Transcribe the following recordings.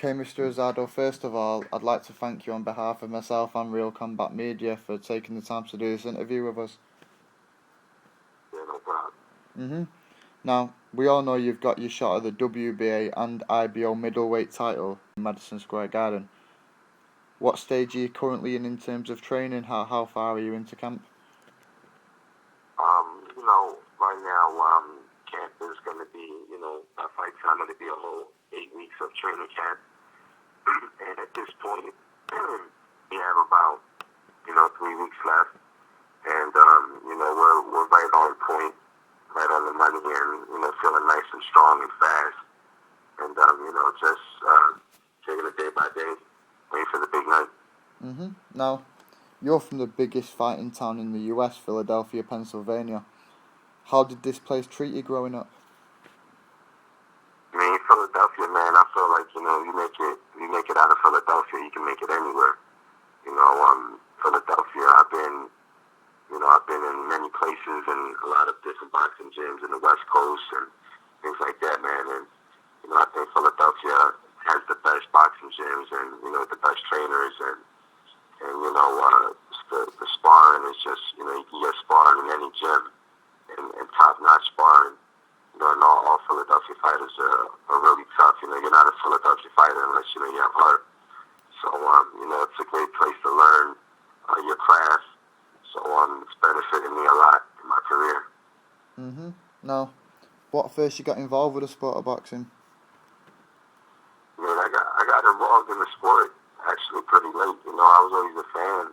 Okay, Mr. Rosado, first of all, I'd like to thank you on behalf of myself and Real Combat Media for taking the time to do this interview with us. Yeah, no problem. Now, we all know you've got your shot at the WBA and IBO Middleweight title in Madison Square Garden. What stage are you currently in terms of training? How far are you into camp? Right now, camp is going to be, my fight time going to be a whole 8 weeks of training camp. And at this point, we have about, 3 weeks left. And, we're right on point, right on the money and, feeling nice and strong and fast. And, just taking it day by day, waiting for the big night. Now, you're from the biggest fighting town in the US, Philadelphia, Pennsylvania. How did this place treat you growing up? I mean, Philadelphia, man, I feel like, you make it out of Philadelphia, you can make it anywhere. Philadelphia, I've been in many places and a lot of different boxing gyms in the West Coast and things like that, man. And, I think Philadelphia has the best boxing gyms and, the best trainers and the sparring is just, you can get sparring in any gym and top-notch sparring. And all Philadelphia fighters are really tough. You're not a Philadelphia fighter unless, you have heart. So, it's a great place to learn your craft. So, it's benefited me a lot in my career. Now, what first you got involved with the sport of boxing? I got involved in the sport actually pretty late. I was always a fan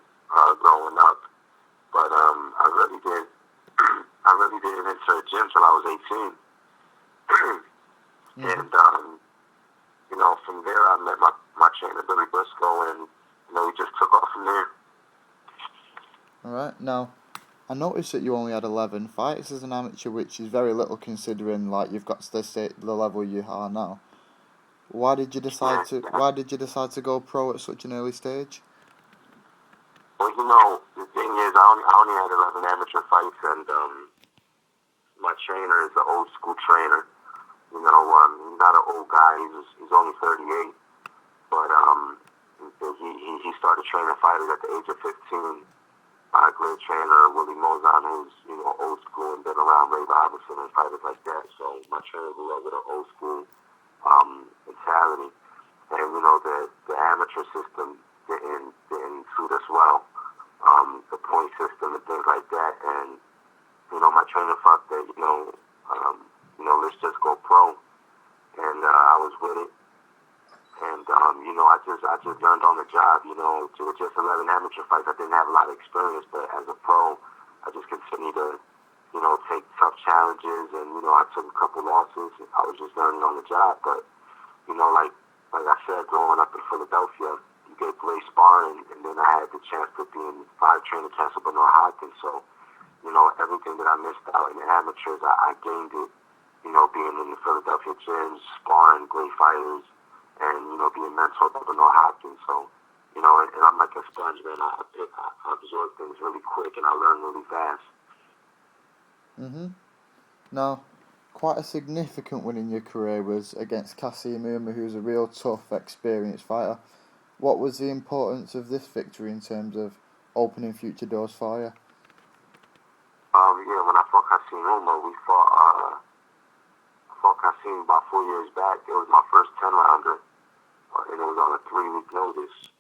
growing up. But I really didn't enter a gym till I was 18. And, from there I met my trainer, Billy Briscoe, and, we just took off from there. Alright, now, I noticed that you only had 11 fights as an amateur, which is very little considering, you've got to the level you are now. Why did you decide to go pro at such an early stage? Well, the thing is, I only had 11 amateur fights, and, my trainer is an old school trainer. He's not an old guy. He's only 38. But he started training fighters at the age of 15. My great trainer, Willie Mozon, who's old school and been around Ray Robinson and fighters like that. So my trainer grew up with an old school mentality. And the amateur system didn't suit us well. The point system and things like that. And my trainer thought that let's just go pro. And I was with it. And, I just learned on the job, with just 11 amateur fights. I didn't have a lot of experience, but as a pro, I just continued to, take tough challenges. And, I took a couple losses. I was just learning on the job. But, like I said, growing up in Philadelphia, you get great sparring. And then I had the chance to be in 5 training camps with Bernard Hopkins. So, everything that I missed out in the amateurs, I gained it. Being in the Philadelphia gyms, sparring great fighters, and, being mentored by Bernard Hopkins. So, and I'm like a sponge, man. I absorb things really quick, and I learn really fast. Now, quite a significant win in your career was against Kassim Ouma, who's a real tough, experienced fighter. What was the importance of this victory in terms of opening future doors for you? When I fought Kassim Ouma, I fought Kassim about 4 years back. It was my first 10-rounder, and it was on a 3-week notice.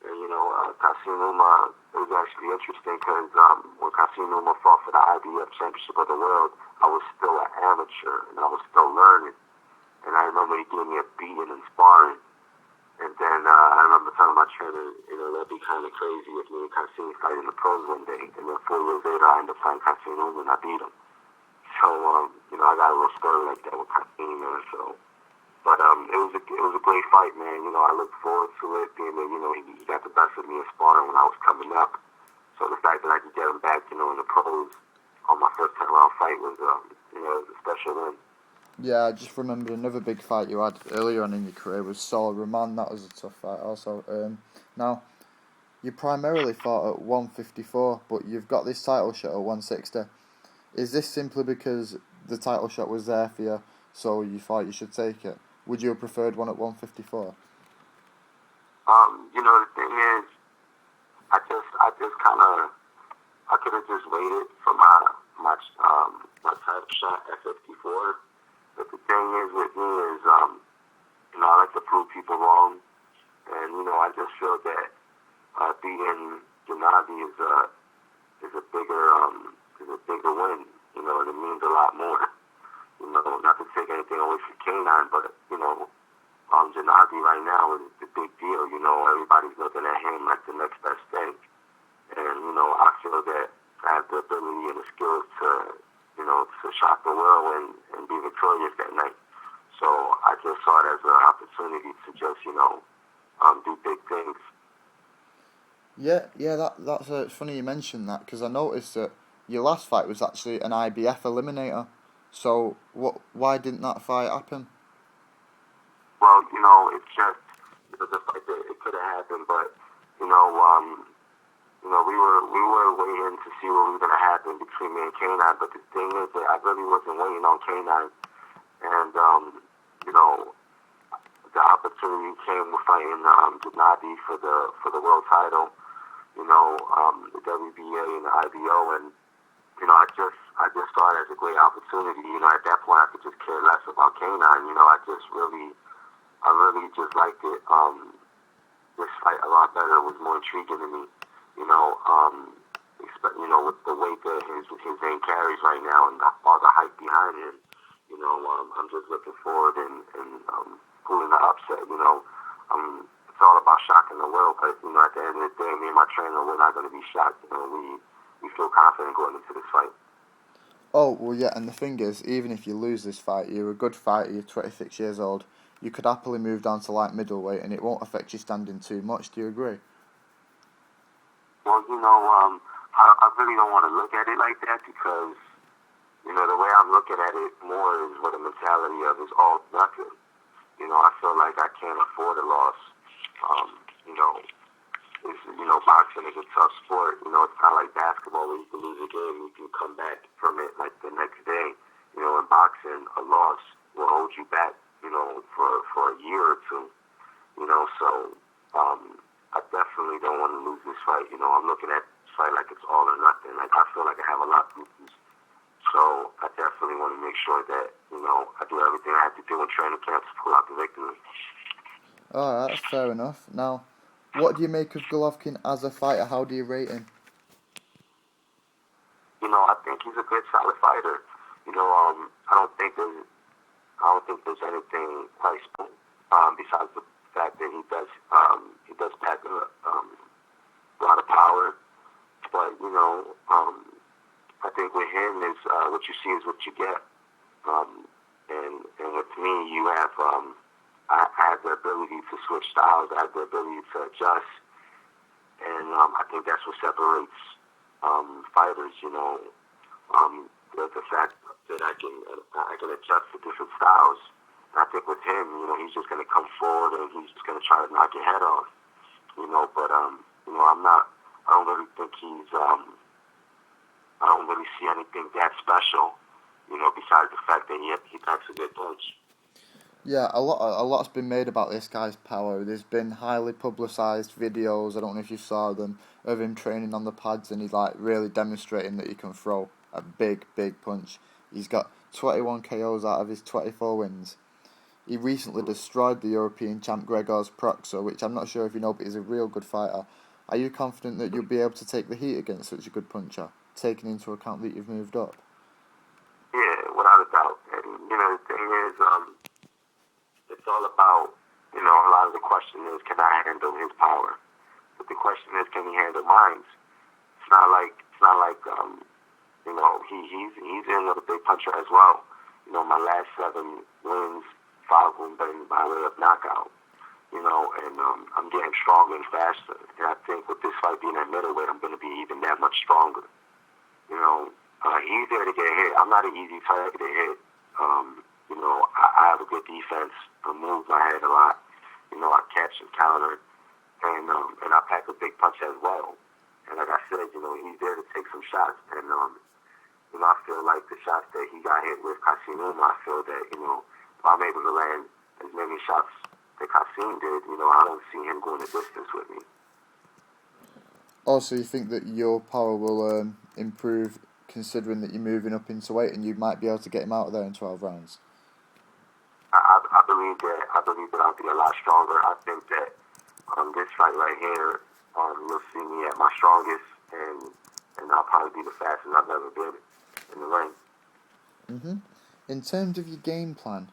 And, Kassim Ouma, it was actually interesting because when Kassim Ouma fought for the IBF Championship of the World, I was still an amateur, and I was still learning. And I remember he gave me a beating in sparring. And then I remember telling my trainer, that'd be kind of crazy if me and Kassim fight in the pros one day. And then 4 years later, I ended up fighting Kassim Ouma, and I beat him. So, I got a little story like that with Kathleen there. So, but it was a great fight, man. I look forward to it. Being that he got the best of me in sparring when I was coming up. So the fact that I could get him back, in the pros on my first 10-round fight was, it was a special win. Yeah, I just remembered another big fight you had earlier on in your career was Saul Rahman. That was a tough fight also. Now, you primarily fought at 154, but you've got this title shot at 160. Is this simply because the title shot was there for you, so you thought you should take it? Would you have preferred one at 154? The thing is, I just kind of, I could have just waited for my title shot at 54. But the thing is with me is, I like to prove people wrong, and I just feel that beating Gennady is a bigger win, and it means a lot more. Not to take anything away from K9, but Gennady right now is the big deal. Everybody's looking at him like the next best thing, and I feel that I have the ability and the skills to shock the world and be victorious that night. So I just saw it as an opportunity to just do big things. Yeah, that's it's funny you mentioned that, because I noticed that your last fight was actually an IBF eliminator. So why didn't that fight happen? Well, it's just the fight that it could have happened, but we were waiting to see what was going to happen between me and K9. But the thing is that I really wasn't waiting on K9, and the opportunity came with fighting Gennady for the world title. The WBA and the IBO, and I just saw it as a great opportunity. At that point I could just care less about K9. I really just liked it. This fight a lot better. It was more intriguing to me. With the weight that his name carries right now and all the hype behind him. I'm just looking forward and pulling the upset. It's all about shocking the world, but at the end of the day, me and my trainer, we're not going to be shocked. We feel confident going into this fight. Oh, well, yeah, and the thing is, even if you lose this fight, you're a good fighter, you're 26 years old, you could happily move down to light middleweight and it won't affect you standing too much. Do you agree? Well, I really don't want to look at it like that, because, the way I'm looking at it more is with the mentality of it's all nothing. I feel like I can't afford a loss. Boxing is a tough sport. It's kind of like basketball where you can lose a game, you can come back from it like the next day. In boxing, a loss will hold you back, for a year or two. So I definitely don't want to lose this fight. I'm looking at this fight like it's all or nothing. Like, I feel like I have a lot to lose. So I definitely want to make sure that, I do everything I have to do in training camp to pull out the victory. Alright, that's fair enough. Now, what do you make of Golovkin as a fighter? How do you rate him? I think he's a good, solid fighter. I don't think there's anything quite besides the fact that he does pack a lot of power. But I think with him is what you see is what you get. And with me, you have I have the ability to switch styles. I have the ability to adjust, and I think that's what separates fighters. The fact that I can adjust to different styles. And I think with him, he's just going to come forward and he's just going to try to knock your head off. But I'm not. I don't really think he's. I don't really see anything that special. Besides the fact that he packs a good punch. Yeah, a lot's been made about this guy's power. There's been highly publicised videos, I don't know if you saw them, of him training on the pads, and he's like really demonstrating that he can throw a big punch. He's got 21 KOs out of his 24 wins. He recently destroyed the European champ Gregors Proxo, which I'm not sure if you know, but he's a real good fighter. Are you confident that you'll be able to take the heat against such a good puncher, taking into account that you've moved up? Yeah, without a doubt. And, the thing is, it's all about, a lot of the question is, can I handle his power? But the question is, can he handle mine? It's not like You know, he's in with a big puncher as well. You know, my last 7 wins, 5 of them been by way of knockout. You know, and I'm getting stronger and faster. And I think with this fight being at middleweight, I'm going to be even that much stronger. You know, he's there to get hit. I'm not an easy target to hit. You know, I have a good defense. I move my head a lot. You know, I catch and counter, and I pack a big punch as well. And like I said, you know, he's there to take some shots. And you know, I feel like the shots that he got hit with Casimuma, I feel that, you know, if I'm able to land as many shots that Kasim did, you know, I don't see him going the distance with me. Also, you think that your power will improve, considering that you're moving up into weight, and you might be able to get him out of there in 12 rounds? I believe that I'll be a lot stronger. I think that this fight right here, you'll see me at my strongest, and I'll probably be the fastest I've ever been in the ring. Mm-hmm. In terms of your game plan,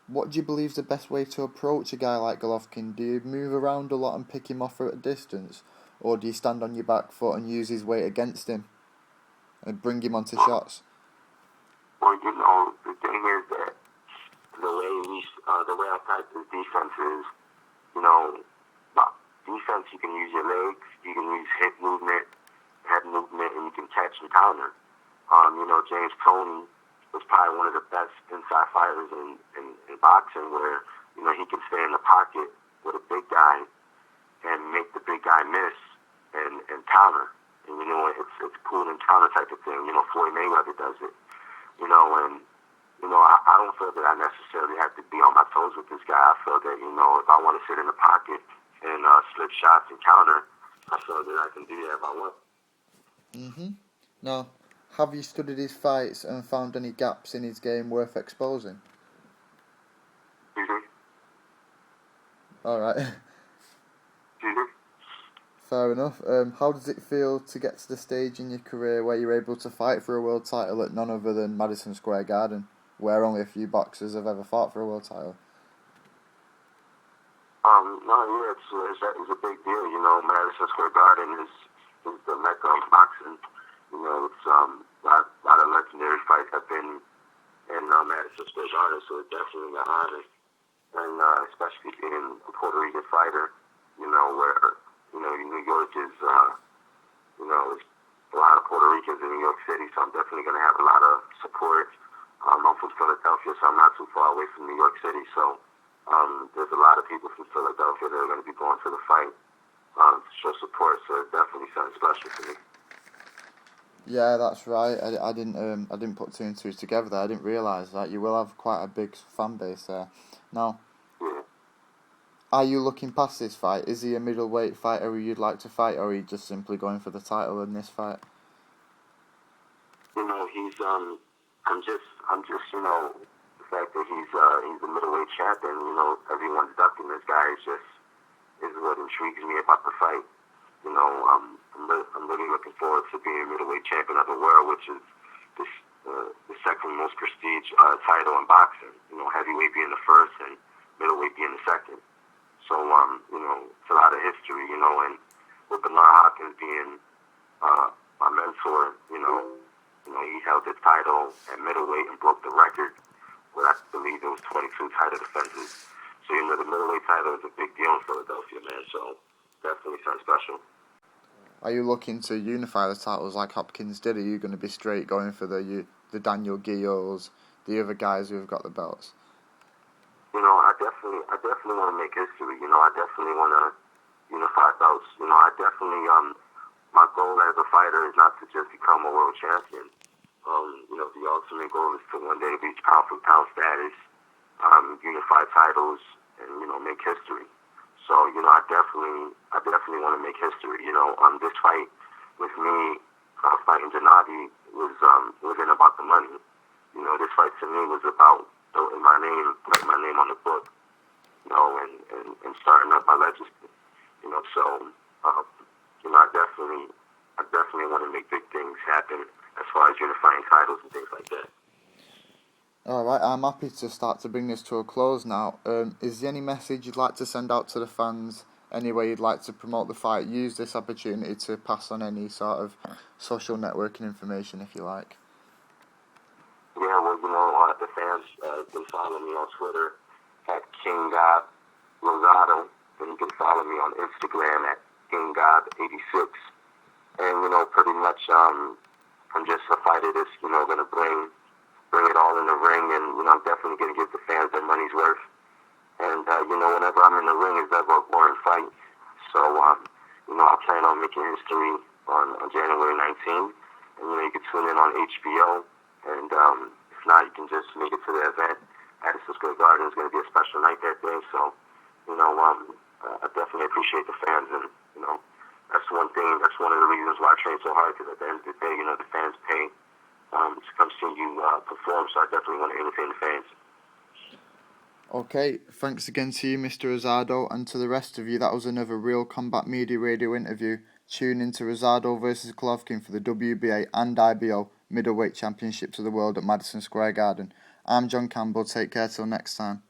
what do you believe is the best way to approach a guy like Golovkin? Do you move around a lot and pick him off at a distance? Or do you stand on your back foot and use his weight against him and bring him onto shots? Well, you know, the thing is that the way I practice defense is, you know, defense, you can use your legs, you can use hip movement, head movement, and you can catch and counter. You know, James Toney was probably one of the best inside fighters in boxing, where, you know, he can stay in the pocket with a big guy and make the big guy miss and counter. And, you know, it's pull and counter type of thing. You know, Floyd Mayweather does it. You know, and, you know, I don't feel that I necessarily have to be on my toes with this guy. I feel that, you know, if I want to sit in the pocket and slip shots and counter, I feel that I can do that if I want. Mm-hmm. Now, have you studied his fights and found any gaps in his game worth exposing? Mm-hmm. All right. Mm-hmm. Fair enough. How does it feel to get to the stage in your career where you're able to fight for a world title at none other than Madison Square Garden, where only a few boxers have ever fought for a world title? No, yeah, it's a big deal. You know, Madison Square Garden is the mecca of boxing. You know, it's a lot of legendary fights have been in Madison Square Garden, so it's definitely an honor. And especially being a Puerto Rican fighter, you know, where, you know, New York is, you know, there's a lot of Puerto Ricans in New York City, so I'm definitely going to have a lot of support. I'm from Philadelphia, so I'm not too far away from New York City, so there's a lot of people from Philadelphia that are going to be going to the fight to show support, so it's definitely something special for me. Yeah, that's right. I didn't put 2 and 2 together there. I didn't realise that. You will have quite a big fan base there. Now, Yeah. are you looking past this fight? Is he a middleweight fighter who you'd like to fight, or are you just simply going for the title in this fight? You know, I'm just, you know, the fact that he's a middleweight champion, you know, everyone's ducking this guy is what intrigues me about the fight. You know, I'm really looking forward to being middleweight champion of the world, which is the second most prestige title in boxing. You know, heavyweight being the first and middleweight being the second. So, you know, it's a lot of history, you know, and with Bernard Hopkins being my mentor, you know, he held the title at middleweight and broke the record with, I believe, it was 22 title defenses. So, you know, the middleweight title is a big deal in Philadelphia, man. So, definitely something special. Are you looking to unify the titles like Hopkins did? Are you going to be straight going for the Daniel Guillots, the other guys who have got the belts? You know, I definitely want to make history. You know, I definitely want to unify belts. You know, I definitely, my goal as a fighter is not to just become a world champion. You know, the ultimate goal is to one day reach pound for pound status, unify titles, and, you know, make history. So, you know, I definitely want to make history. You know, this fight with me, fighting Gennady wasn't about the money. You know, this fight to me was about putting my name on the book, you know, and starting up my legacy. You know, so, you know, I definitely want to make big things happen as far as unifying titles and things like that. All right, I'm happy to start to bring this to a close now. Is there any message you'd like to send out to the fans any way you'd like to promote the fight, use this opportunity to pass on any sort of social networking information, if you like. Yeah, well, the fans can follow me on Twitter at King Rosado, and you can follow me on Instagram at KingGod86. And, pretty much, I'm just a fighter that's, going to bring it all in the ring, and, I'm definitely going to give the fans their money's worth. And, whenever I'm in the ring, it's never a boring fight. So, I plan on making history on January 19th. And, you can tune in on HBO. And, if not, you can just make it to the event. Madison Square Garden is going to be a special night that day. So, I definitely appreciate the fans. And, that's one thing. That's one of the reasons why I train so hard. Because at the end of the day, the fans pay to come see you perform. So I definitely want to entertain the fans. Okay, thanks again to you, Mr. Rosado, and to the rest of you. That was another Real Combat Media Radio interview. Tune in to Rosado versus Golivkin for the WBA and IBO Middleweight Championships of the World at Madison Square Garden. I'm John Campbell. Take care till next time.